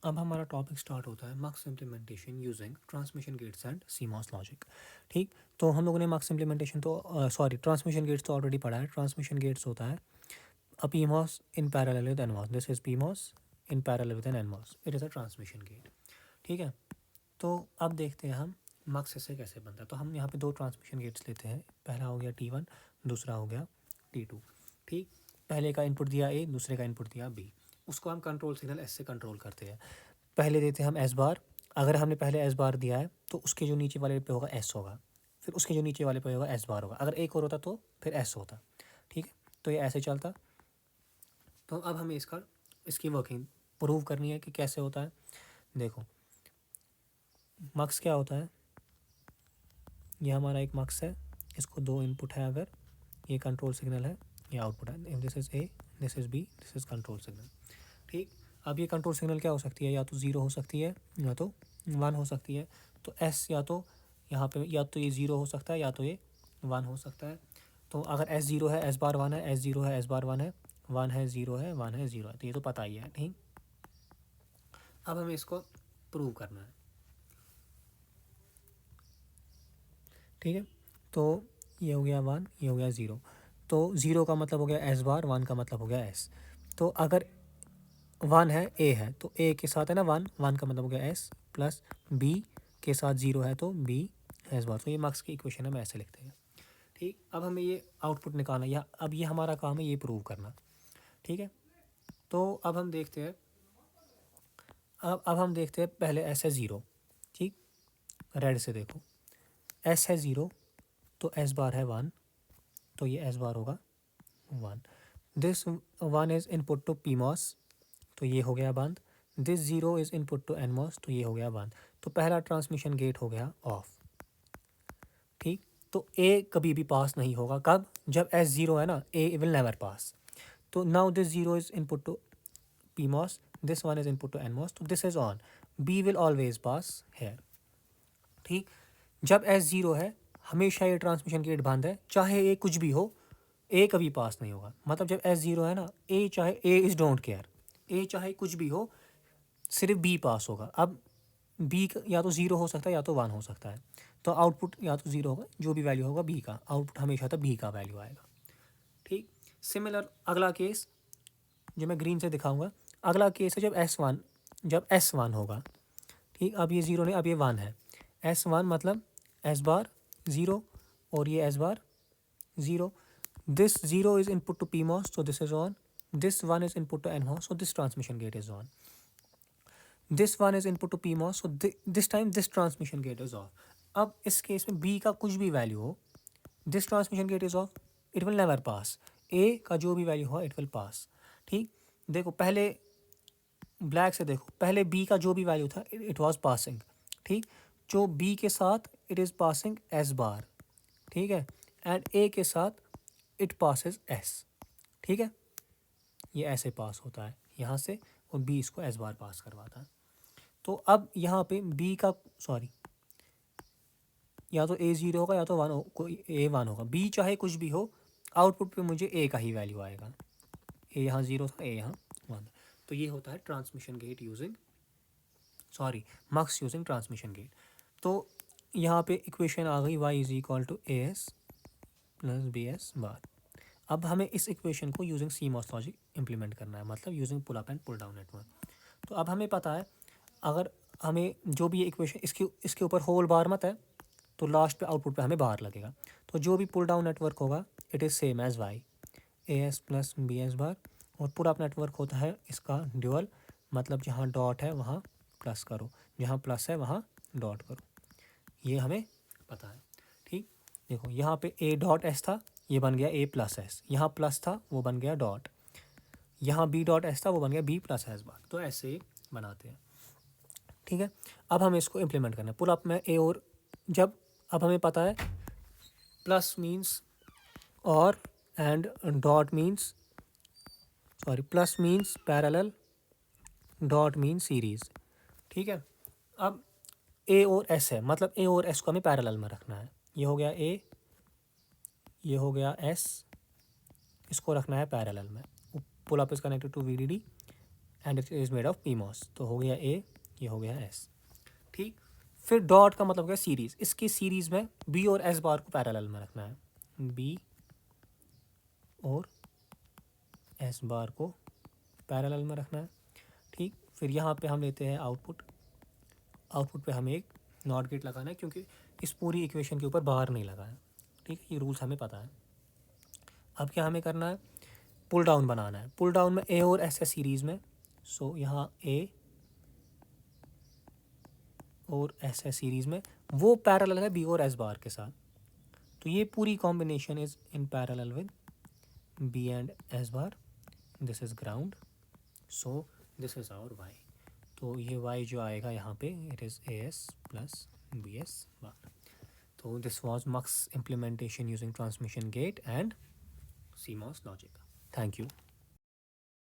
अब हमारा topic start होता है mux implementation using transmission gates and CMOS logic. ठीक, तो हम लोगों ने मक्स इम्प्लीमेंटेशन तो ट्रांसमिशन गेट्स तो ऑलरेडी पढ़ा है। ट्रांसमिशन गेट्स होता है a PMOS in parallel with NMOS, this is PMOS in parallel with an NMOS, it is a transmission gate. ठीक है, तो अब देखते हैं हम मक्स से कैसे बनता है। तो हम यहाँ पे दो ट्रांसमिशन गेट्स लेते हैं, पहला हो गया T1, दूसरा हो गया T2। ठीक, पहले का इनपुट दिया A, दूसरे का इनपुट दिया B, उसको हम कंट्रोल सिग्नल S से कंट्रोल करते हैं। पहले देते हैं हम एस बार, अगर हमने पहले एस बार दिया है तो उसके जो नीचे वाले पे होगा एस होगा, फिर उसके जो नीचे वाले पे होगा एस बार होगा, अगर एक और होता तो फिर एस होता। ठीक है, तो ये ऐसे चलता। तो अब हमें इसकी वर्किंग प्रूव करनी है कि कैसे होता है। देखो, मक्स क्या होता है, ये हमारा एक मक्स है, इसको दो इनपुट है, अगर ये कंट्रोल सिग्नल है, ये आउटपुट है, this is A, this is B, this is control signal. ठीक, अब ये कंट्रोल सिग्नल क्या हो सकती है, या तो ज़ीरो हो सकती है या तो वन हो सकती है। तो एस या तो यहाँ पे या तो ये ज़ीरो हो सकता है या तो ये वन हो सकता है। तो अगर एस ज़ीरो है एस बार वन है, एस ज़ीरो है एस बार वन है ज़ीरो है वन है ज़ीरो है, तो ये तो पता ही है। ठीक, अब हमें इसको प्रूव करना है। ठीक है, तो ये हो गया वन, ये हो गया ज़ीरो, तो ज़ीरो का मतलब हो गया एस बार, वन का मतलब हो गया एस। तो अगर वन है ए है तो ए के साथ है ना वन, वन का मतलब हो गया एस, प्लस बी के साथ ज़ीरो है तो बी एस बार। तो ये मार्क्स की इक्वेशन है, हम ऐसे लिखते हैं। ठीक, अब हमें ये आउटपुट निकालना, या अब ये हमारा काम है ये प्रूव करना। ठीक है, तो अब हम देखते हैं, अब हम देखते हैं पहले एस है ज़ीरो। ठीक, रेड से देखो, एस है ज़ीरो तो एस बार है वन, तो ये एस बार होगा one. This one is input to P MOS, तो ये हो गया बंद। This zero is input to N MOS, तो ये हो गया बंद। तो पहला ट्रांसमिशन गेट हो गया ऑफ। ठीक, तो ए कभी भी पास नहीं होगा, कब, जब एस ज़ीरो है ना, ए विल नेवर पास। तो now this zero is input to P MOS, this one is input to N MOS, तो this is on, B will always pass here. ठीक, जब एस ज़ीरो है हमेशा ये ट्रांसमिशन गेट बंद है, चाहे ए कुछ भी हो, ए कभी पास नहीं होगा। मतलब जब एस ज़ीरो है ना, ए चाहे ए इज़ डोंट केयर, ए चाहे कुछ भी हो, सिर्फ बी पास होगा। अब बी या तो ज़ीरो हो सकता है या तो वन हो सकता है, तो आउटपुट या तो ज़ीरो होगा, जो भी वैल्यू होगा बी का आउटपुट हमेशा तक बी का वैल्यू आएगा। ठीक, सिमिलर अगला केस जो मैं ग्रीन से दिखाऊंगा, अगला केस है जब एस वन होगा। ठीक, अब ये ज़ीरो नहीं, अब ये वन है, एस वन मतलब एस बार ज़ीरो और ये S bar zero. This zero is input to P MOS, so this is on, this one is input to N MOS, so this transmission gate is on, this one is input to P MOS, so this time this transmission gate is off. अब इस case में B का कुछ भी value हो, this transmission gate is off, it will never pass, A का जो भी वैल्यू हो इट विल पास। ठीक, देखो पहले ब्लैक से देखो, पहले बी का जो भी वैल्यू था इट वॉज पासिंग। ठीक, जो बी के साथ it is passing S bar, ठीक है, एंड ए के साथ इट पासिस एस। ठीक है, ये ऐसे पास होता है यहाँ से, और बी इसको एस बार पास करवाता है। तो अब यहाँ पे बी का सॉरी, या तो ए ज़ीरो होगा या तो वन हो, कोई ए वन होगा, बी चाहे कुछ भी हो, आउटपुट पे मुझे ए का ही वैल्यू आएगा। ए यहाँ ज़ीरो था, ए यहाँ वन। तो ये होता है transmission gate using mux using transmission gate. तो यहाँ पे इक्वेशन आ गई y is equal to A S plus B S bar. अब हमें इस इक्वेशन को यूजिंग सीमॉस लॉजिक इम्प्लीमेंट करना है, मतलब using pull up and pull down network. तो अब हमें पता है, अगर हमें जो भी ये इक्वेशन इसके ऊपर होल बार मत है, तो लास्ट पे आउटपुट पे हमें बार लगेगा। तो जो भी पुल डाउन नेटवर्क होगा it is same as Y, A S plus B S bar. और पुल अप नेटवर्क होता है इसका ड्यूअल, मतलब जहाँ डॉट है वहाँ प्लस करो, जहाँ प्लस है वहाँ डॉट करो, ये हमें पता है। ठीक, देखो यहाँ पे ए डॉट एस था, ये बन गया ए प्लस एस, यहाँ प्लस था वो बन गया डॉट, यहाँ बी डॉट एस था वो बन गया बी प्लस एस बार। तो ऐसे बनाते हैं। ठीक है, अब हमें इसको इम्प्लीमेंट करना है पुल अप में ए और, जब अब हमें पता है प्लस मीन्स और and dot means plus means parallel, dot means series. ठीक है, अब ए और एस है, मतलब ए और एस को हमें पैरेलल में रखना है। ये हो गया ए, ये हो गया एस, इसको रखना है पैरेलल में। Pull up is connected to VDD and it is made of PMOS। तो हो गया A, ये हो गया S। ठीक, फिर डॉट का मतलब क्या, सीरीज़। इसकी सीरीज़ में B और S बार को पैरेलल में रखना है, B और S बार को पैरेलल में रखना है। ठीक, फिर यहाँ पे हम लेते हैं आउटपुट। आउटपुट पे हमें एक नॉट गेट लगाना है क्योंकि इस पूरी इक्वेशन के ऊपर बाहर नहीं लगा है। ठीक है, ये रूल्स हमें पता है। अब क्या हमें करना है, पुल डाउन बनाना है। पुल डाउन में A और S है सीरीज़ में, सो यहाँ A और S है सीरीज़ में, वो पैरेलल है B और S बार के साथ। तो ये पूरी combination is in parallel with B and S bar. This is ground, so this is our Y। तो ये Y जो आएगा यहाँ पे, it is AS plus BS bar. तो this was MUX implementation using transmission gate and CMOS logic. Thank you.